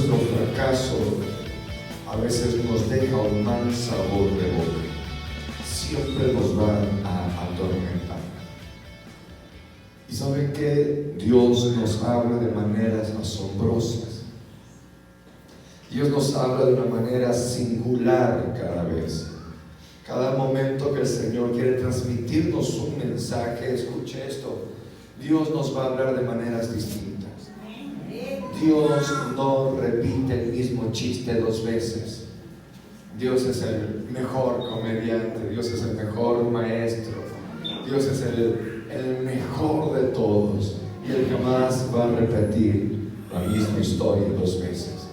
nuestro fracaso a veces nos deja un mal sabor de boca. Siempre nos va a atormentar. Y saben que Dios nos habla de maneras asombrosas. Dios nos habla de una manera singular cada vez. Cada momento que el Señor quiere transmitirnos un mensaje, escuche esto, Dios nos va a hablar de maneras distintas. Dios no repite el mismo chiste dos veces. Dios es el mejor comediante, Dios es el mejor maestro, Dios es el mejor de todos, y Él jamás va a repetir la misma historia dos veces.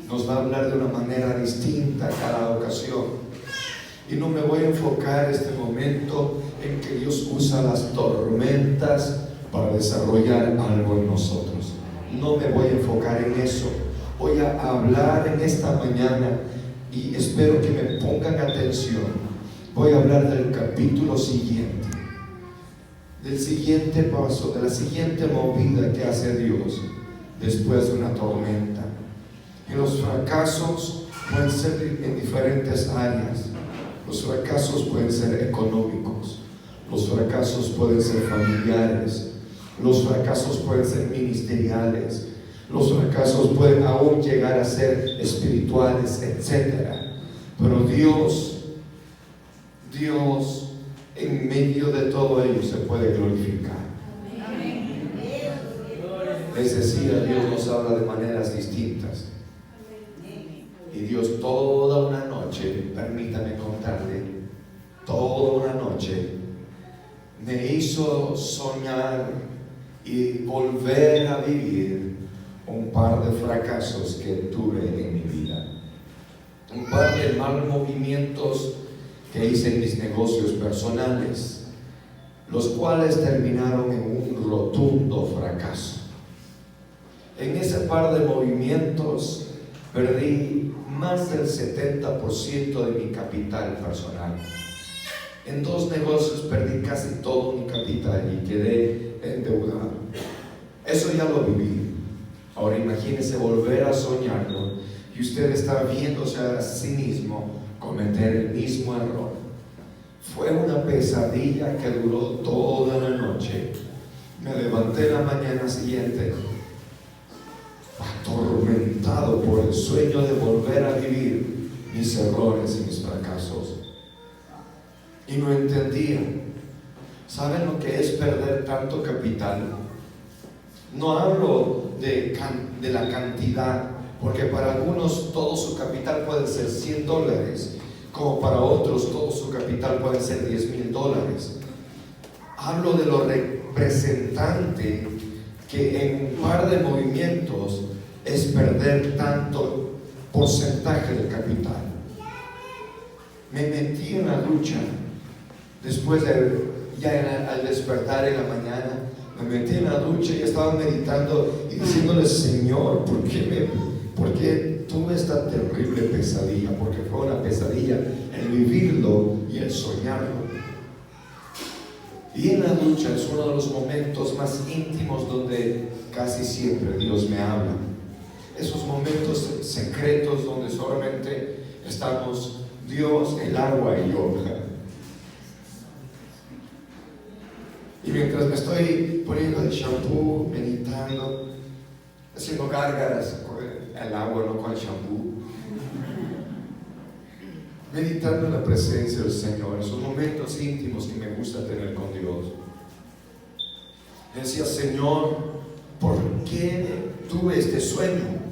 Nos va a hablar de una manera distinta cada ocasión. Y no me voy a enfocar este momento en que Dios usa las tormentas para desarrollar algo en nosotros. No me voy a enfocar en eso. Voy a hablar en esta mañana, y espero que me pongan atención. Voy a hablar del capítulo siguiente, del siguiente paso, de la siguiente movida que hace Dios después de una tormenta. Y los fracasos pueden ser en diferentes áreas. Los fracasos pueden ser económicos, los fracasos pueden ser familiares, los fracasos pueden ser ministeriales, los fracasos pueden aún llegar a ser espirituales, etc. Pero Dios en medio de todo ello se puede glorificar. Les decía, Dios nos habla de maneras distintas. Y Dios toda una noche, permítame contarle, toda una noche me hizo soñar y volver a vivir un par de fracasos que tuve en mi vida. Un par de malos movimientos que hice en mis negocios personales, los cuales terminaron en un rotundo fracaso. En ese par de movimientos perdí más del 70% de mi capital personal. En dos negocios perdí casi todo mi capital y quedé endeudado. Eso ya lo viví. Ahora imagínese volver a soñarlo y usted está viéndose a sí mismo cometer el mismo error. Fue una pesadilla que duró toda la noche. Me levanté la mañana siguiente atormentado por el sueño de volver a vivir mis errores y mis fracasos, y no entendía. ¿Saben lo que es perder tanto capital? No hablo de la cantidad, porque para algunos todo su capital puede ser $100, como para otros todo su capital puede ser $10,000. Hablo de lo representante que en un par de movimientos es perder tanto porcentaje del capital. Me metí en la ducha después al despertar en la mañana. Me metí en la ducha y estaba meditando y diciéndole: Señor, ¿por qué tuve esta terrible pesadilla? Porque fue una pesadilla el vivirlo y el soñarlo. Y en la ducha es uno de los momentos más íntimos donde casi siempre Dios me habla. Esos momentos secretos donde solamente estamos Dios, el agua y yo. Y mientras me estoy poniendo el shampoo, meditando, haciendo gárgaras con el agua, no con el shampoo, meditando en la presencia del Señor, esos momentos íntimos que me gusta tener con Dios. Decía: Señor, ¿por qué tuve este sueño,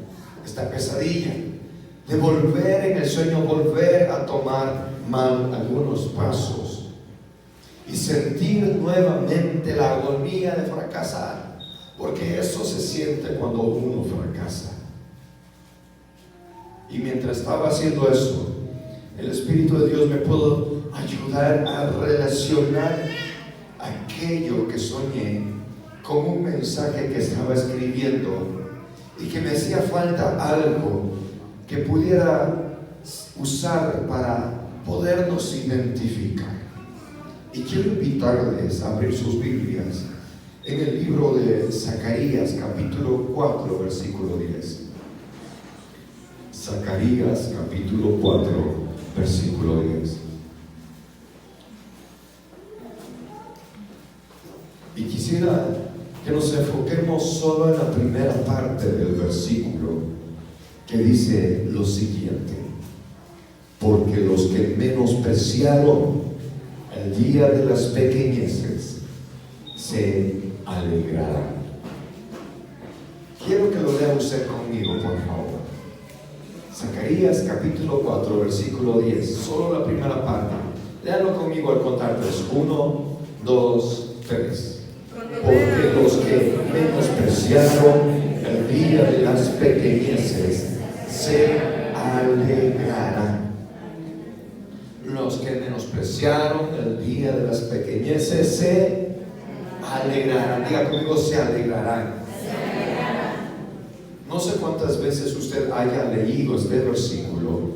esta pesadilla? De volver en el sueño, volver a tomar mal algunos pasos y sentir nuevamente la agonía de fracasar, porque eso se siente cuando uno fracasa. Y mientras estaba haciendo eso, el Espíritu de Dios me pudo ayudar a relacionar aquello que soñé con un mensaje que estaba escribiendo, y que me hacía falta algo que pudiera usar para podernos identificar. Y quiero invitarles a abrir sus Biblias en el libro de Zacarías, capítulo 4, versículo 10. Zacarías capítulo 4, versículo 10. Y quisiera que nos enfoquemos solo en la primera parte del versículo, que dice lo siguiente: porque los que menospreciaron el día de las pequeñeces se alegrarán. Quiero que lo lea usted conmigo, por favor. Zacarías capítulo 4, versículo 10, solo la primera parte. Léalo conmigo al contar 3. 1, 2, 3. Porque los que menospreciaron el día de las pequeñeces se alegrarán. Los que menospreciaron el día de las pequeñeces se alegrarán. Diga conmigo, se alegrarán. No sé cuántas veces usted haya leído este versículo,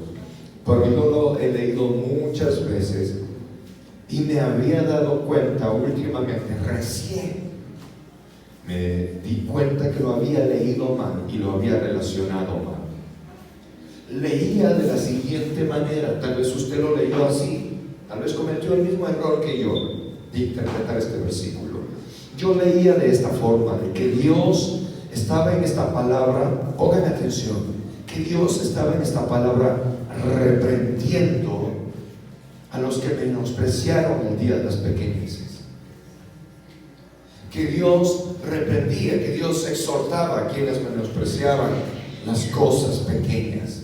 pero yo lo he leído muchas veces y me había dado cuenta últimamente, recién me di cuenta que lo había leído mal y lo había relacionado mal. Leía de la siguiente manera, tal vez usted lo leyó así, tal vez cometió el mismo error que yo de interpretar este versículo. Yo leía de esta forma, de que Dios estaba en esta palabra, pongan atención, que Dios estaba en esta palabra reprendiendo a los que menospreciaron el día de las pequeñeces. Que Dios reprendía, que Dios exhortaba a quienes menospreciaban las cosas pequeñas.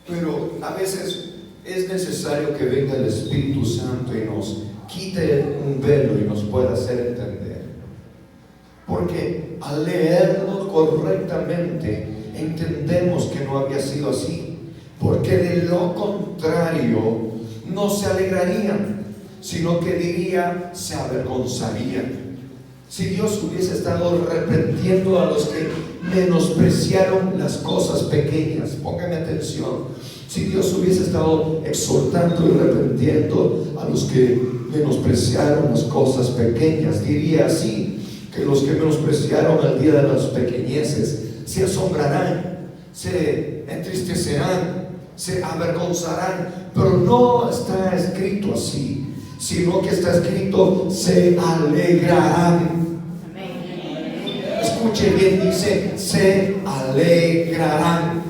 Pero a veces es necesario que venga el Espíritu Santo y nos quite un velo y nos pueda hacer entender. Porque al leerlo correctamente entendemos que no había sido así, porque de lo contrario no se alegrarían, sino que diría, se avergonzarían. Si Dios hubiese estado reprendiendo a los que menospreciaron las cosas pequeñas, pónganme atención, si Dios hubiese estado exhortando y reprendiendo a los que menospreciaron las cosas pequeñas, diría así, que los que menospreciaron el día de las pequeñeces se asombrarán, se entristecerán, se avergonzarán, pero no está escrito así, sino que está escrito se alegrarán. Escuche bien, dice se alegrarán.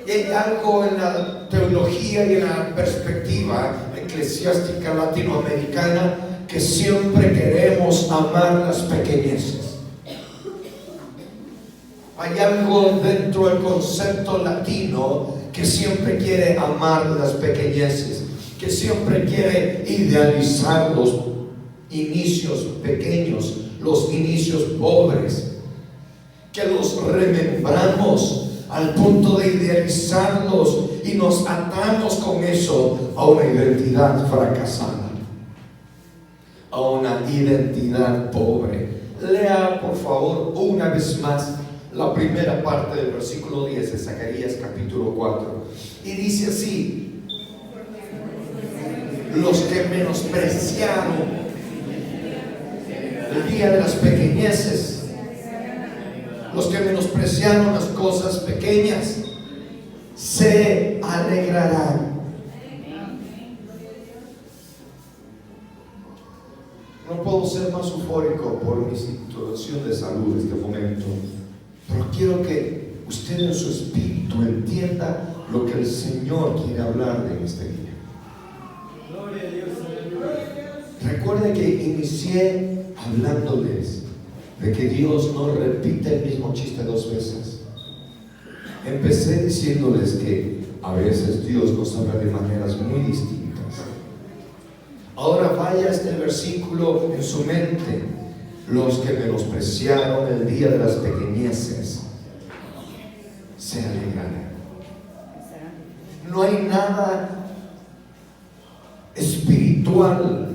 Y hay algo en la teología y en la perspectiva eclesiástica latinoamericana que siempre queremos amar las pequeñeces. Hay algo dentro del concepto latino que siempre quiere amar las pequeñeces, que siempre quiere idealizar los inicios pequeños, los inicios pobres, que los remembramos al punto de idealizarlos y nos atamos con eso a una identidad fracasada, a una identidad pobre. Lea por favor una vez más la primera parte del versículo 10 de Zacarías capítulo 4 y dice así: los que menospreciaron el día de las pequeñeces, los que menospreciaron las cosas pequeñas, se alegrarán. No puedo ser más eufórico por mi situación de salud en este momento, pero quiero que usted en su espíritu entienda lo que el Señor quiere hablarle en este día. Gloria a Dios. Recuerde que inicié hablándoles de que Dios no repite el mismo chiste dos veces. Empecé diciéndoles que a veces Dios nos habla de maneras muy distintas. Ahora vaya este versículo en su mente: los que menospreciaron el día de las pequeñeces se alegrarán. No hay nada espiritual,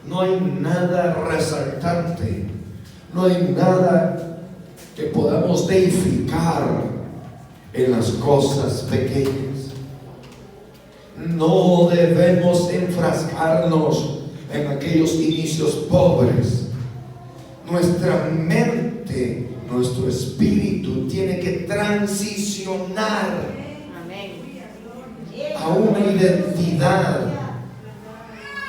no hay nada resaltante, no hay nada que podamos deificar en las cosas pequeñas. No debemos enfrascarnos en aquellos inicios pobres. Nuestra mente, nuestro espíritu tiene que transformarse transicionar a una identidad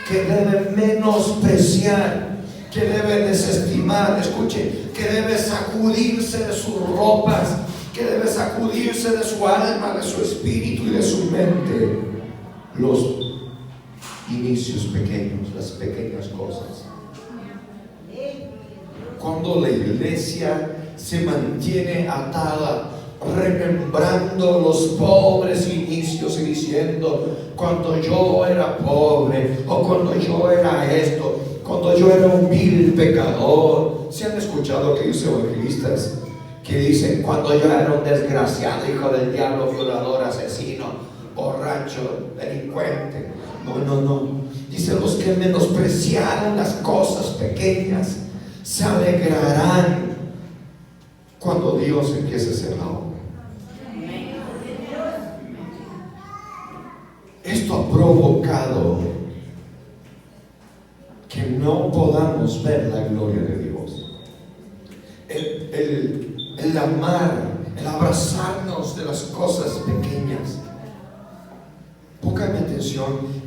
que debe menospreciar, que debe desestimar, escuche, que debe sacudirse de sus ropas, que debe sacudirse de su alma, de su espíritu y de su mente los inicios pequeños, las pequeñas cosas. Cuando la iglesia se mantiene atada, remembrando los pobres inicios y diciendo: cuando yo era pobre, o cuando yo era esto, cuando yo era un vil pecador. ¿Se han escuchado aquellos evangelistas que dicen: cuando yo era un desgraciado, hijo del diablo, violador, asesino, borracho, delincuente? No. Dice: los que menospreciaron las cosas pequeñas se alegrarán cuando Dios empiece a hacer la obra. Esto ha provocado que no podamos ver la gloria de Dios. El amar, el abrazarnos de las cosas pequeñas. Póngame atención,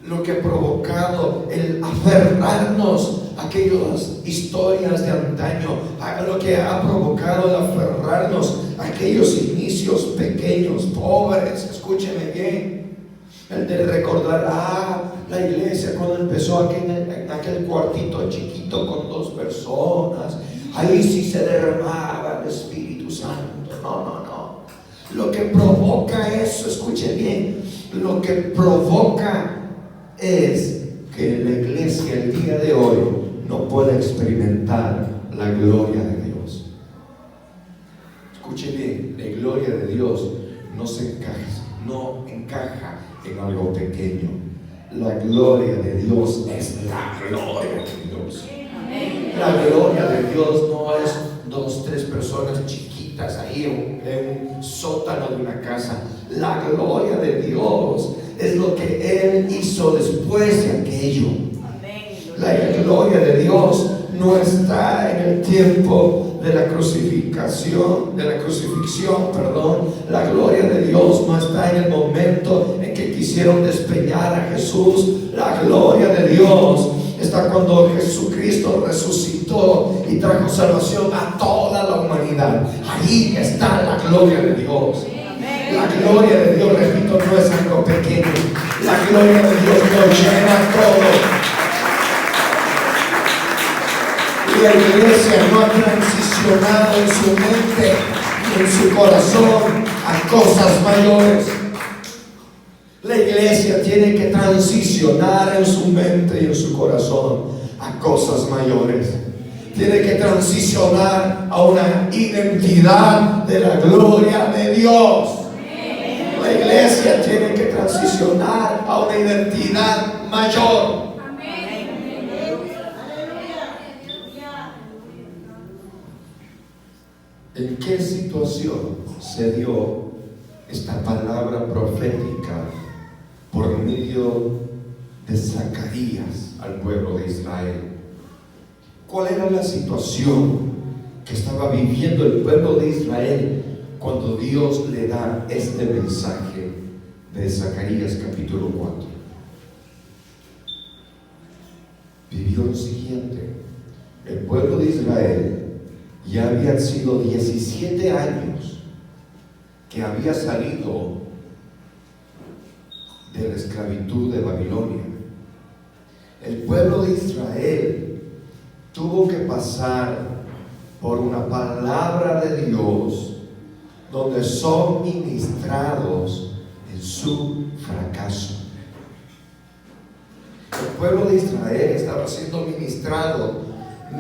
lo que ha provocado el aferrarnos a aquellas historias de antaño, lo que ha provocado el aferrarnos a aquellos inicios pequeños, pobres. Escúcheme bien. El de recordar, la iglesia cuando empezó en aquel cuartito chiquito con 2 personas, ahí sí se derramaba el Espíritu Santo. No. Lo que provoca eso, escuche bien, lo que provoca es que la iglesia el día de hoy no pueda experimentar la gloria de Dios. Escuche bien, la gloria de Dios no encaja en algo pequeño. La gloria de Dios es la gloria de Dios. La gloria de Dios no es 2, 3 personas chiquitas ahí en un sótano de una casa. La gloria de Dios es lo que Él hizo después de aquello. La gloria de Dios no está en el tiempo de la crucifixión. La gloria de Dios no está en el momento en que quisieron despeñar a Jesús. La gloria de Dios está cuando Jesucristo resucitó y trajo salvación a toda la humanidad. Ahí está la gloria de Dios. La gloria de Dios, repito, no es algo pequeño. La gloria de Dios lo llena todo. La iglesia no ha transicionado en su mente y en su corazón a cosas mayores. La iglesia tiene que transicionar en su mente y en su corazón a cosas mayores. Tiene que transicionar a una identidad de la gloria de Dios. La iglesia tiene que transicionar a una identidad mayor. ¿En qué situación se dio esta palabra profética por medio de Zacarías al pueblo de Israel? ¿Cuál era la situación que estaba viviendo el pueblo de Israel cuando Dios le da este mensaje de Zacarías capítulo 4? Vivió lo siguiente: el pueblo de Israel ya habían sido 17 años que había salido de la esclavitud de Babilonia. El pueblo de Israel tuvo que pasar por una palabra de Dios donde son ministrados en su fracaso. El pueblo de Israel estaba siendo ministrado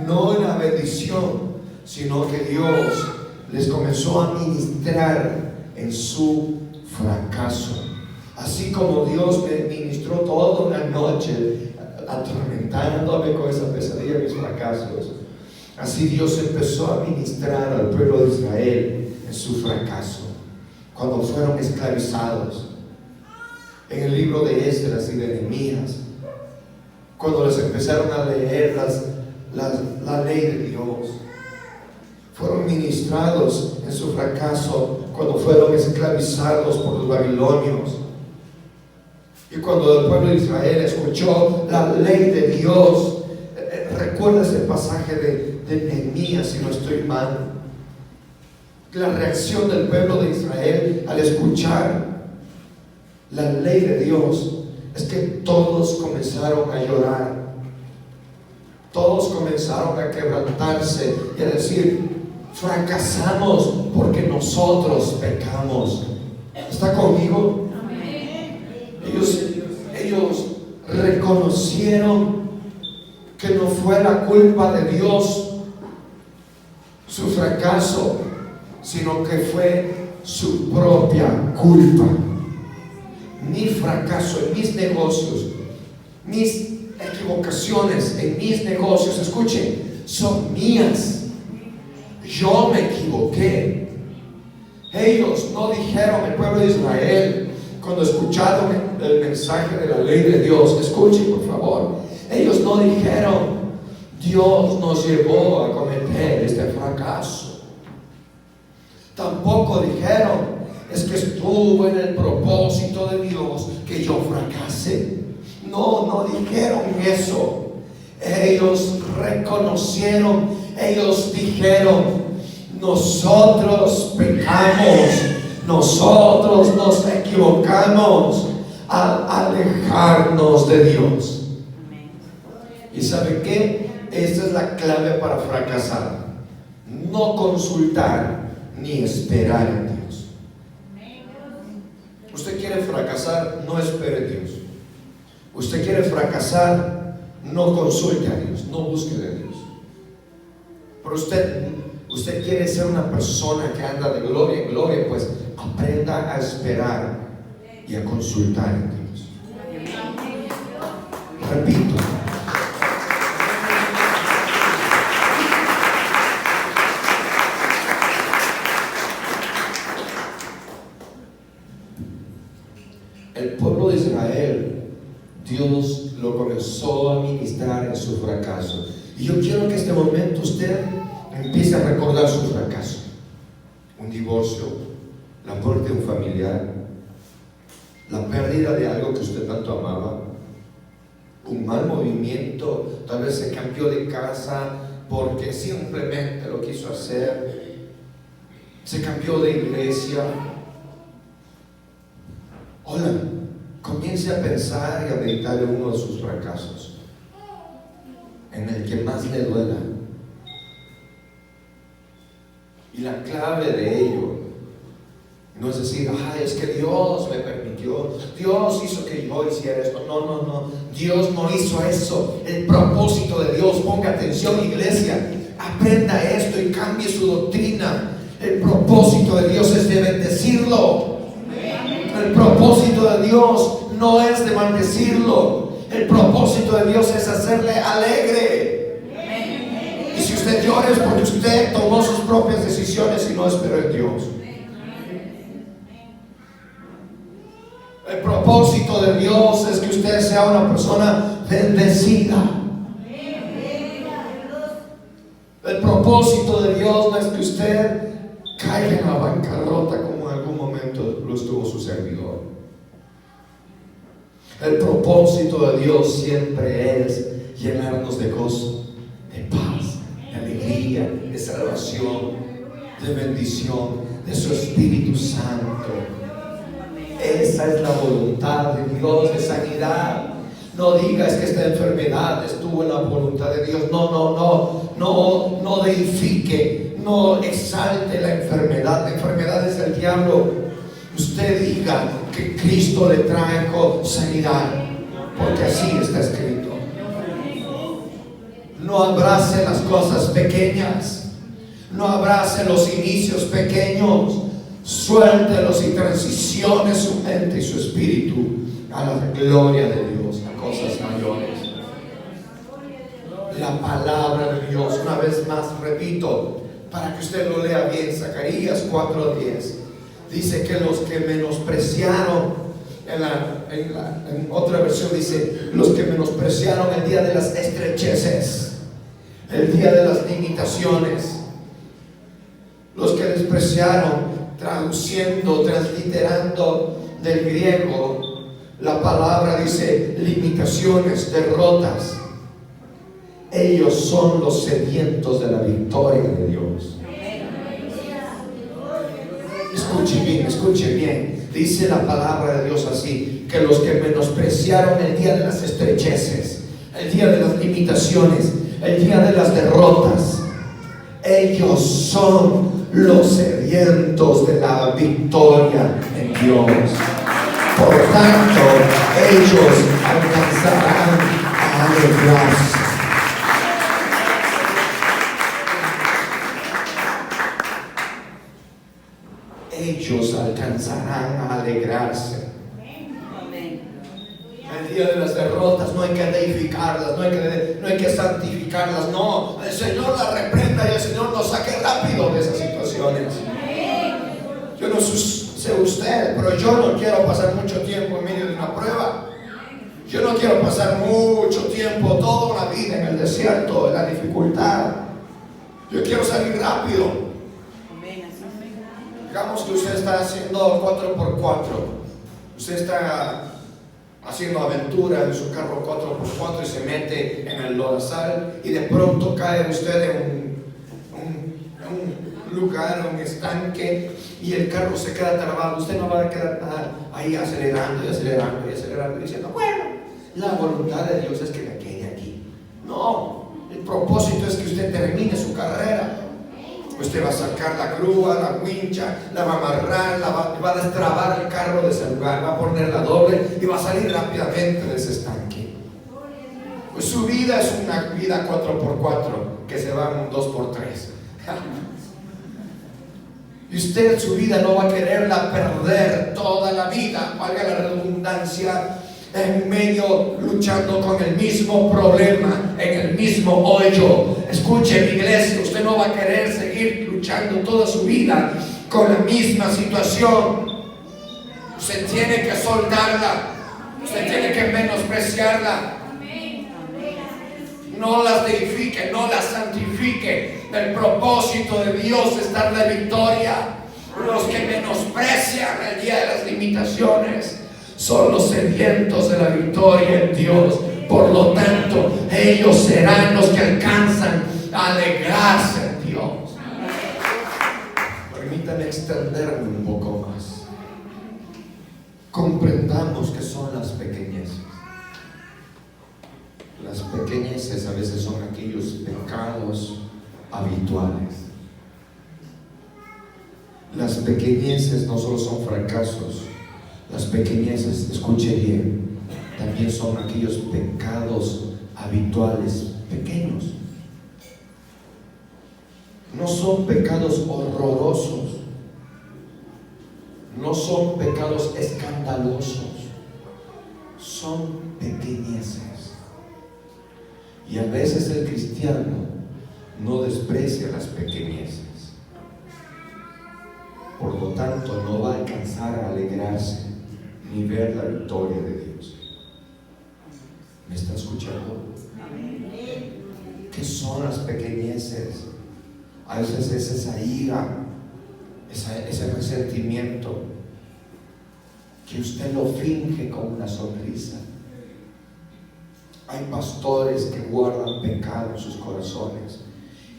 no en la bendición, sino que Dios les comenzó a ministrar en su fracaso. Así como Dios me ministró toda una noche atormentándome con esa pesadilla, mis fracasos, así Dios empezó a ministrar al pueblo de Israel en su fracaso cuando fueron esclavizados. En el libro de Esdras y de Nehemías, cuando les empezaron a leer la ley de Dios, fueron ministrados en su fracaso cuando fueron esclavizados por los babilonios. Y cuando el pueblo de Israel escuchó la ley de Dios, recuerda ese pasaje de Nehemías, si no estoy mal. La reacción del pueblo de Israel al escuchar la ley de Dios es que todos comenzaron a llorar, todos comenzaron a quebrantarse y a decir: fracasamos porque nosotros pecamos. ¿Está conmigo? Ellos reconocieron que no fue la culpa de Dios su fracaso, sino que fue su propia culpa. Mi fracaso en mis negocios, mis equivocaciones en mis negocios, escuchen, son mías. Yo me equivoqué. Ellos no dijeron, el pueblo de Israel, cuando escucharon el mensaje de la ley de Dios, escuchen por favor, ellos no dijeron: Dios nos llevó a cometer este fracaso. Tampoco dijeron: es que estuvo en el propósito de Dios que yo fracase. No dijeron eso. Ellos reconocieron, ellos dijeron: nosotros pecamos, nosotros nos equivocamos al alejarnos de Dios. ¿Y sabe qué? Esta es la clave para fracasar: no consultar ni esperar en Dios. Usted quiere fracasar, no espere en Dios. Usted quiere fracasar, no consulte a Dios, no busque de Dios. Pero usted quiere ser una persona que anda de gloria en gloria, pues aprenda a esperar y a consultar en Dios. Repito, el pueblo de Israel, Dios lo comenzó a ministrar en su fracaso. Y yo quiero que en este momento usted empiece a recordar su fracaso: un divorcio, la muerte de un familiar, la pérdida de algo que usted tanto amaba, un mal movimiento, tal vez se cambió de casa porque simplemente lo quiso hacer, se cambió de iglesia. Hola, comience a pensar y a meditar en uno de sus fracasos, en el que más le duela. Y la clave de ello no es decir: ay, es que Dios me permitió, Dios hizo que yo hiciera esto. No, Dios no hizo eso. El propósito de Dios, ponga atención, iglesia, aprenda esto y cambie su doctrina. El propósito de Dios es de bendecirlo. El propósito de Dios no es de maldecirlo. El propósito de Dios es hacerle alegre. Y si usted llora es porque usted tomó sus propias decisiones y no esperó en Dios. El propósito de Dios es que usted sea una persona bendecida. El propósito de Dios no es que usted caiga en la bancarrota como en algún momento lo estuvo su servidor. El propósito de Dios siempre es llenarnos de gozo, de paz, de alegría, de salvación, de bendición, de su Espíritu Santo. Esa es la voluntad de Dios, de sanidad. No digas que esta enfermedad estuvo en la voluntad de Dios. No deifique, no exalte la enfermedad. La enfermedad es el diablo. Usted diga que Cristo le trajo sanidad, porque así está escrito. No abrace las cosas pequeñas, no abrace los inicios pequeños. Suéltelos y transicione su mente y su espíritu a la gloria de Dios, a cosas mayores. La palabra de Dios, una vez más repito, para que usted lo lea bien, Zacarías 4:10, dice que los que menospreciaron, en otra versión dice, los que menospreciaron el día de las estrecheces, el día de las limitaciones, los que despreciaron, traduciendo, transliterando del griego, la palabra dice limitaciones, derrotas. Ellos son los sedientos de la victoria de Dios. Escuche bien. Dice la palabra de Dios así, que los que menospreciaron el día de las estrecheces, el día de las limitaciones, el día de las derrotas, ellos son los sedientos de la victoria en Dios. Por tanto, ellos alcanzarán a alegrarse. Ellos alcanzarán a alegrarse. El día de las derrotas no hay que deificarlas, no hay que santificarlas, no. El Señor las reprenda y el Señor nos saque rápido de esas situaciones. Yo no sé usted, pero yo no quiero pasar mucho tiempo en medio de una prueba. Yo no quiero pasar mucho tiempo, toda una vida en el desierto, en la dificultad. Yo quiero salir rápido. Digamos que usted está haciendo 4x4. Usted está haciendo aventura en su carro 4x4 y se mete en el lodazal y de pronto cae usted en un lugar, un estanque, y el carro se queda trabado. Usted no va a quedar ahí acelerando diciendo, bueno, la voluntad de Dios es que me quede aquí. No, el propósito es que usted termine su carrera. Usted va a sacar la grúa, la wincha, la va a amarrar, va a destrabar el carro de ese lugar, va a poner la doble y va a salir rápidamente de ese estanque. Pues su vida es una vida 4x4 que se va en un 2x3. Y usted su vida no va a quererla perder toda la vida, valga la redundancia, en medio luchando con el mismo problema, en el mismo hoyo. Escuche, mi iglesia, usted no va a querer seguir luchando toda su vida con la misma situación. Usted tiene que soltarla, usted tiene que menospreciarla. No las deifique, no las santifique. El propósito de Dios es darle victoria. Los que menosprecian el día de las limitaciones son los sedientos de la victoria en Dios. Por lo tanto, ellos serán los que alcanzan a alegrarse en Dios. Permítanme extenderme un poco más. Comprendamos que son las pequeñeces. Las pequeñeces a veces son aquellos pecados habituales. Las pequeñeces no solo son fracasos. Las pequeñeces, escuche bien, también son aquellos pecados habituales pequeños. No son pecados horrorosos, no son pecados escandalosos, son pequeñeces. Y a veces el cristiano no desprecia las pequeñeces. Por lo tanto, no va a alcanzar a alegrarse ni ver la victoria de Dios. ¿Me está escuchando? ¿Qué son las pequeñeces? A veces es esa ira, ese resentimiento que usted lo finge con una sonrisa. Hay pastores que guardan pecado en sus corazones.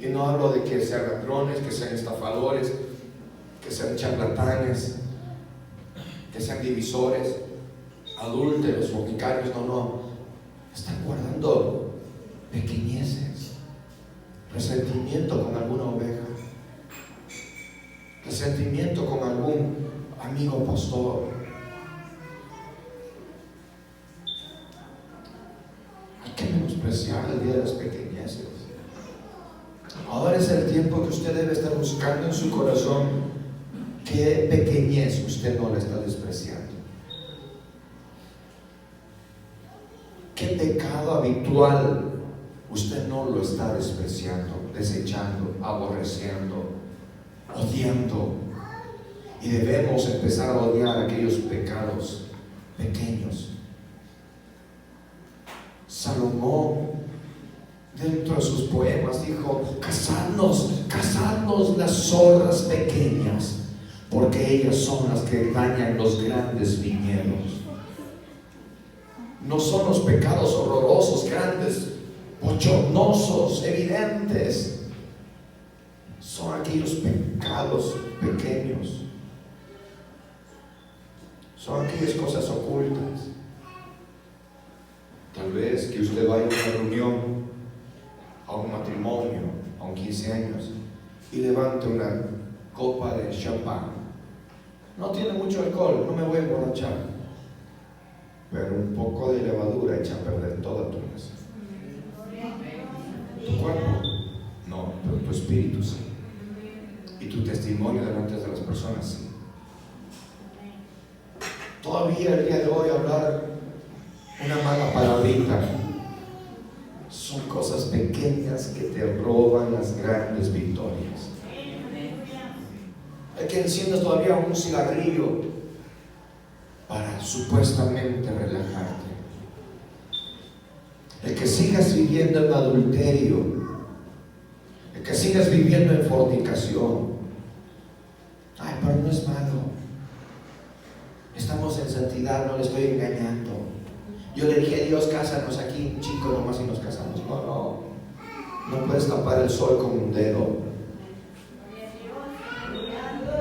Y no hablo de que sean ladrones, que sean estafadores, que sean charlatanes, que sean divisores, adúlteros, fornicarios. No. Están guardando pequeñeces. Resentimiento con alguna oveja. Resentimiento con algún amigo pastor. Hay que menospreciar el día de las pequeñeces. Ahora es el tiempo que usted debe estar buscando en su corazón. ¿Qué pequeñez usted no le está despreciando? ¿Qué pecado habitual usted no lo está despreciando, desechando, aborreciendo, odiando? Y debemos empezar a odiar aquellos pecados pequeños. Salomón dentro de sus poemas dijo: cazadnos las zorras pequeñas, porque ellas son las que dañan los grandes viñedos. No son los pecados horrorosos, grandes, bochornosos, evidentes. Son aquellos pecados pequeños. Son aquellas cosas ocultas. Tal vez que usted vaya a una reunión, a un matrimonio, a un 15 años, y levante una copa de champán. No tiene mucho alcohol, no me voy a emborrachar, pero un poco de levadura echa a perder toda tu mesa. Tu cuerpo no, pero tu espíritu sí, y tu testimonio delante de las personas sí. Todavía el día de hoy hablar una mala palabrita son cosas pequeñas que te roban las grandes victorias. El que enciendas todavía un cigarrillo para supuestamente relajarte, el que sigas viviendo en adulterio, el que sigas viviendo en fornicación. Ay, pero no es malo, estamos en santidad, no le estoy engañando. Yo le dije a Dios: cásanos aquí, un chico nomás, y nos casamos. No puedes tapar el sol con un dedo.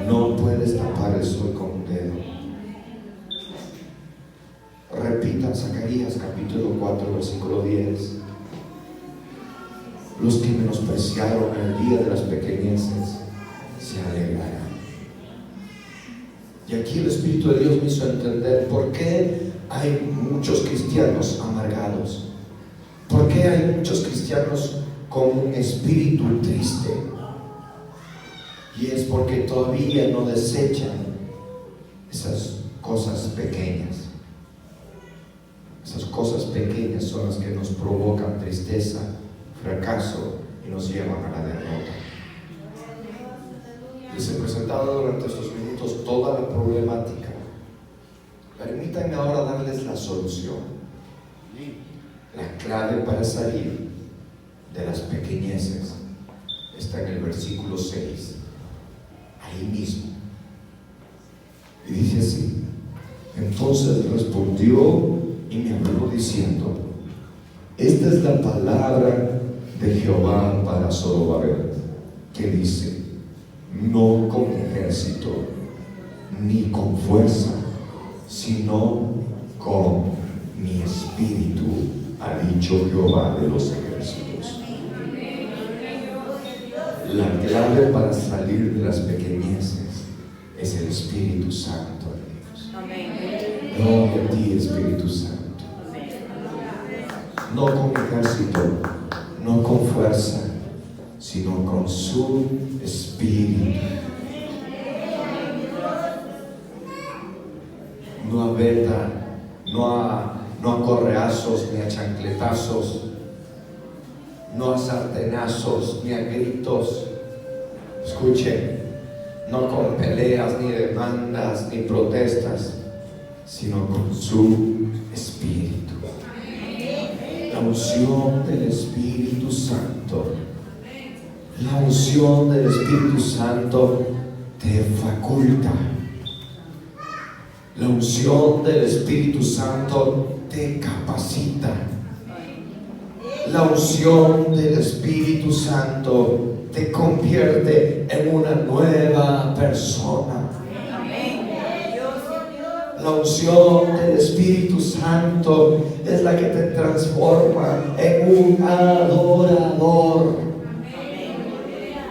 No puedes tapar el sol con un dedo. Repitan Zacarías capítulo 4 versículo 10. Los que menospreciaron el día de las pequeñeces se alegrarán. Y aquí el Espíritu de Dios me hizo entender por qué hay muchos cristianos amargados, por qué hay muchos cristianos con un espíritu triste. Y es porque todavía no desechan esas cosas pequeñas. Esas cosas pequeñas son las que nos provocan tristeza, fracaso y nos llevan a la derrota. Les he presentado durante estos minutos toda la problemática. Permítanme ahora darles la solución. La clave para salir de las pequeñeces está en el versículo 6. Ahí mismo. Y dice así: entonces respondió y me habló diciendo: esta es la palabra de Jehová para Zorobabel, que dice: no con ejército ni con fuerza, sino con mi espíritu, ha dicho Jehová de los ejércitos. La clave para salir de las pequeñeces es el Espíritu Santo de Dios. Gloria a ti, Espíritu Santo. No con ejército, no con fuerza, sino con su Espíritu. No a veta, no a correazos ni a chancletazos, no a sartenazos ni a gritos. Escuchen, no con peleas ni demandas ni protestas, sino con su Espíritu. La unción del Espíritu Santo. La unción del Espíritu Santo te faculta. La unción del Espíritu Santo te capacita. La unción del Espíritu Santo te convierte en una nueva persona. La unción del Espíritu Santo es la que te transforma en un adorador.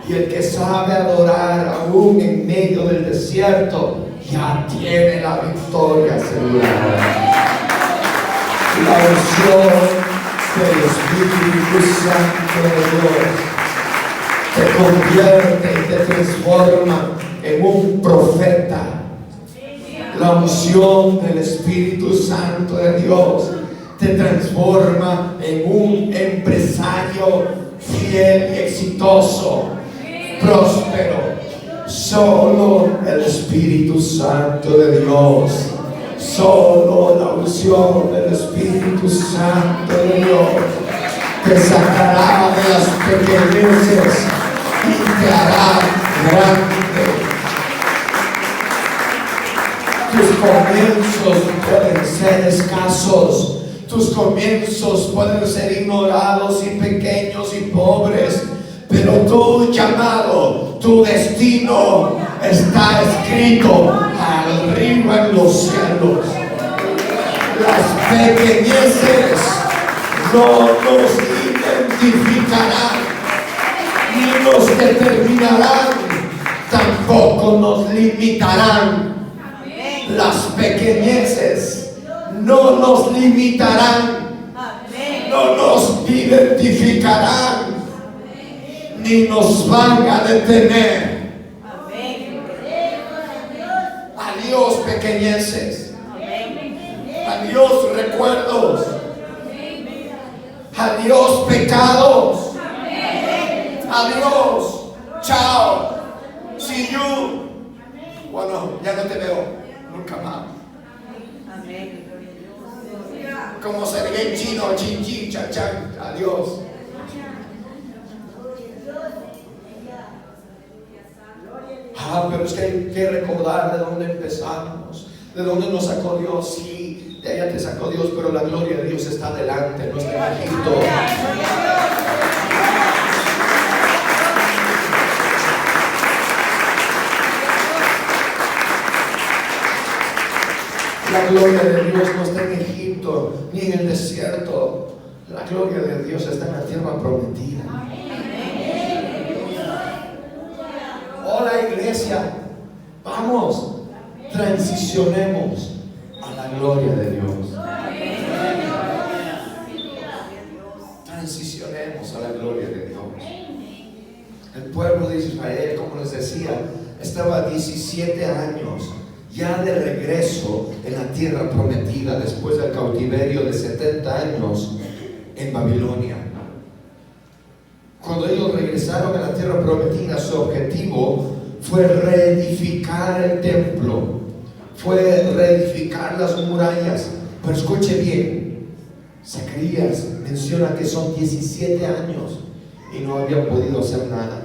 Y el que sabe adorar aún en medio del desierto ya tiene la victoria asegurada. La unción del Espíritu Santo de Dios te convierte y te transforma en un profeta. La unción del Espíritu Santo de Dios te transforma en un empresario fiel y exitoso, próspero. Solo el Espíritu Santo de Dios, solo la unción del Espíritu Santo de Dios te sacará de las pequeñeces y te hará grande. Tus comienzos pueden ser escasos, tus comienzos pueden ser ignorados y pequeños y pobres, pero tu llamado, tu destino está escrito arriba en los cielos. Las pequeñeces no nos identificarán ni nos determinarán, tampoco nos limitarán. Las pequeñeces no nos limitarán, no nos identificarán, ni nos van a detener. Adiós pequeñeces, adiós recuerdos, adiós pecados, adiós, chao, see you. Bueno, ya no te veo nunca más. Como se dice en chino, chin chin, chan chan, adiós. Pero es que hay que recordar de dónde empezamos, de dónde nos sacó Dios. Sí, de allá te sacó Dios, pero la gloria de Dios está delante, no está en Egipto. La gloria de Dios no está en Egipto ni en el desierto. La gloria de Dios está en la tierra prometida. Hola iglesia, vamos, transicionemos a la gloria de Dios. Transicionemos a la gloria de Dios. El pueblo de Israel, como les decía, estaba 17 años ya de regreso en la tierra prometida después del cautiverio de 70 años en Babilonia. Cuando ellos regresaron a la tierra prometida, su objetivo fue reedificar el templo, fue reedificar las murallas. Pero escuche bien, Zacarías menciona que son 17 años y no habían podido hacer nada.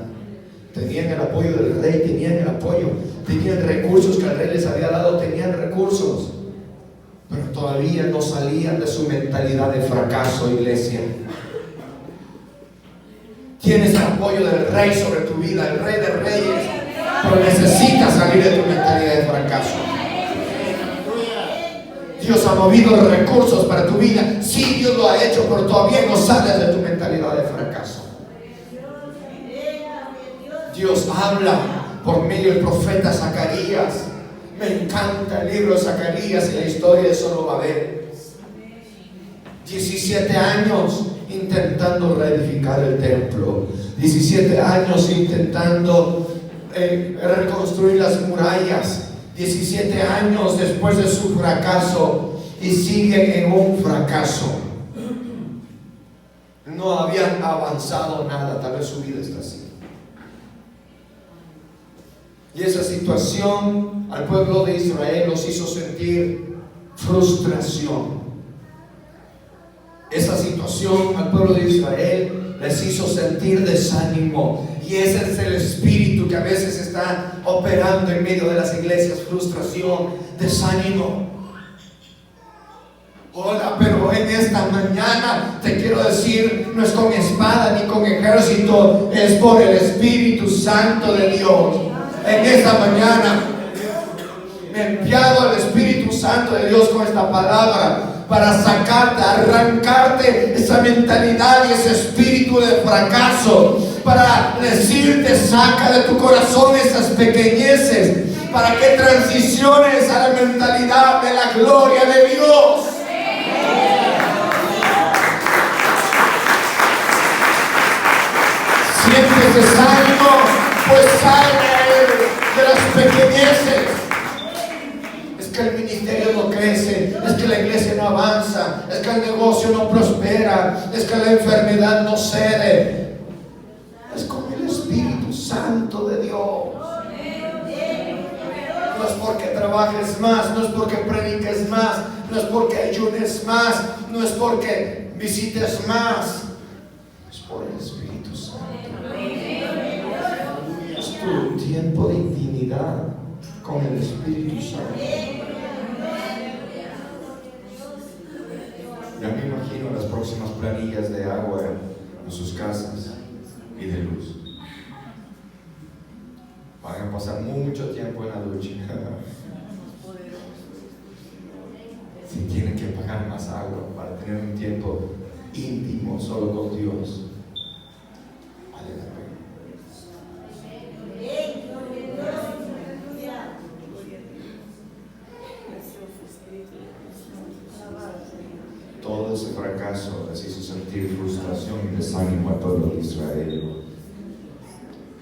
Tenían el apoyo del rey, tenían recursos que el rey les había dado, tenían recursos, pero todavía no salían de su mentalidad de fracaso, iglesia. Tienes el apoyo del rey sobre tu vida, el rey de reyes, pero necesitas salir de tu mentalidad de fracaso. Dios ha movido recursos para tu vida, sí, Dios lo ha hecho, pero todavía no sales de tu mentalidad de fracaso. Dios habla por medio del profeta Zacarías. Me encanta el libro de Zacarías y la historia de Zorobabel. 17 años intentando reedificar el templo, 17 años intentando reconstruir las murallas, 17 años después de su fracaso, y siguen en un fracaso. No habían avanzado nada, tal vez su vida está así. Y esa situación al pueblo de Israel los hizo sentir frustración. Esa situación al pueblo de Israel les hizo sentir desánimo. Y ese es el espíritu que a veces está operando en medio de las iglesias: frustración, desánimo. Hola, pero en esta mañana te quiero decir, no es con espada ni con ejército, es por el Espíritu Santo de Dios. En esta mañana me ha enviado el Espíritu Santo de Dios con esta palabra para sacarte, arrancarte esa mentalidad y ese espíritu de fracaso, para decirte: saca de tu corazón esas pequeñeces, para que transiciones a la mentalidad de la gloria de Dios. Sientes desánimo, pues sale de las pequeñeces. Es que el ministerio no crece, es que la iglesia no avanza, es que el negocio no prospera, es que la enfermedad no cede. Es con el Espíritu Santo de Dios. No es porque trabajes más, no es porque prediques más, no es porque ayunes más, no es porque visites más. tiempo de intimidad con el Espíritu Santo. Ya me imagino las próximas planillas de agua en sus casas y de luz. Van a pasar mucho tiempo en la ducha. Si tienen que pagar más agua para tener un tiempo íntimo solo con Dios, vale la pena. Todo ese fracaso les hizo sentir frustración y desánimo al pueblo de Israel.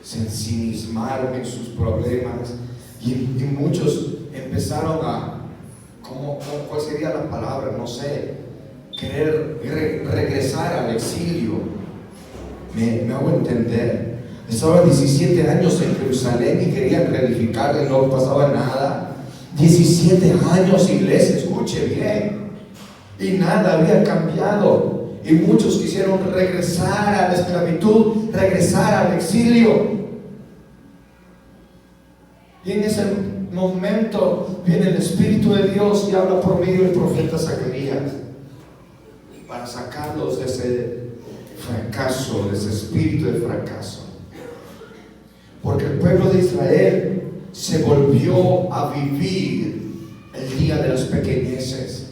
Se ensimismaron en sus problemas y muchos empezaron a, ¿cuál sería la palabra? No sé, querer regresar al exilio. Me hago entender. Estaban 17 años en Jerusalén y querían reedificarle, no pasaba nada. 17 años, iglesia, escuche bien. Y nada había cambiado. Y muchos quisieron regresar a la esclavitud, regresar al exilio. Y en ese momento viene el Espíritu de Dios y habla por medio del profeta Zacarías para sacarlos de ese fracaso, de ese espíritu de fracaso. Porque el pueblo de Israel se volvió a vivir el día de las pequeñeces.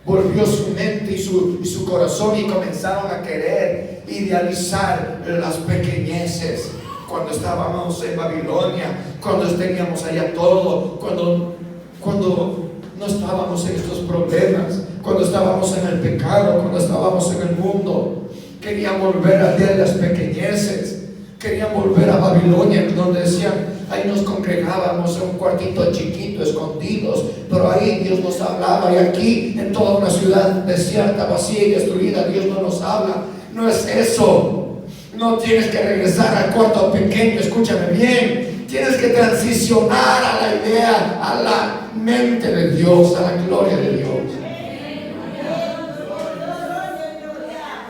Volvió su mente y su corazón y comenzaron a querer idealizar las pequeñeces. Cuando estábamos en Babilonia, cuando teníamos allá todo, cuando no estábamos en estos problemas, cuando estábamos en el pecado, cuando estábamos en el mundo, querían volver a ver las pequeñeces, querían volver a Babilonia, donde decían, ahí nos congregábamos en un cuartito chiquito, escondidos, pero ahí Dios nos hablaba, y aquí en toda una ciudad desierta, vacía y destruida, Dios no nos habla. No es eso. No tienes que regresar al cuarto pequeño, escúchame bien. Tienes que transicionar a la idea, a la mente de Dios, a la gloria de Dios.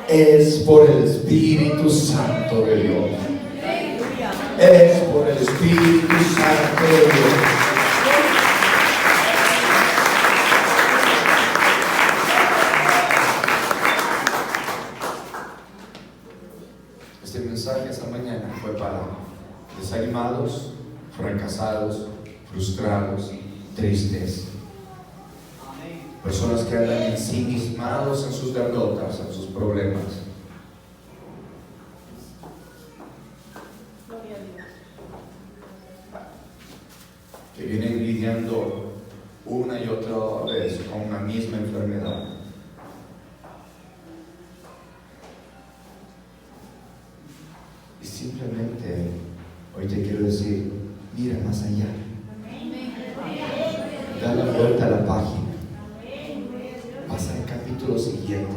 Es por el Espíritu Santo de Dios. Es por el Espíritu Santo de Dios. Este mensaje esta mañana fue para desanimados, fracasados, frustrados, tristes. Personas que andan ensimismados en sus derrotas, en sus problemas. Que vienen lidiando una y otra vez con una misma enfermedad. Y simplemente hoy te quiero decir, mira más allá. Da la vuelta a la página. Pasa al capítulo siguiente.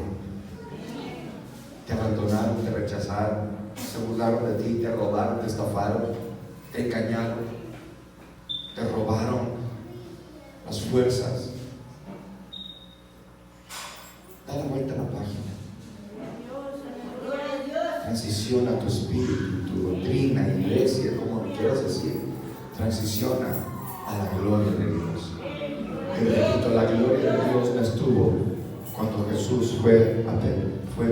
Te abandonaron, te rechazaron, se burlaron de ti, te robaron, te estafaron, te engañaron, te robaron las fuerzas. Da la vuelta a la página. Transiciona tu espíritu, tu doctrina, iglesia, como lo quieras decir. Transiciona a la gloria de Dios. Y repito, la gloria de Dios no estuvo cuando Jesús fue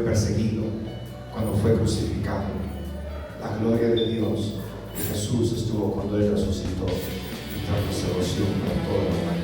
perseguido, cuando fue crucificado. La gloria de Dios de Jesús estuvo cuando Él resucitó y trajo salvación para toda la humanidad.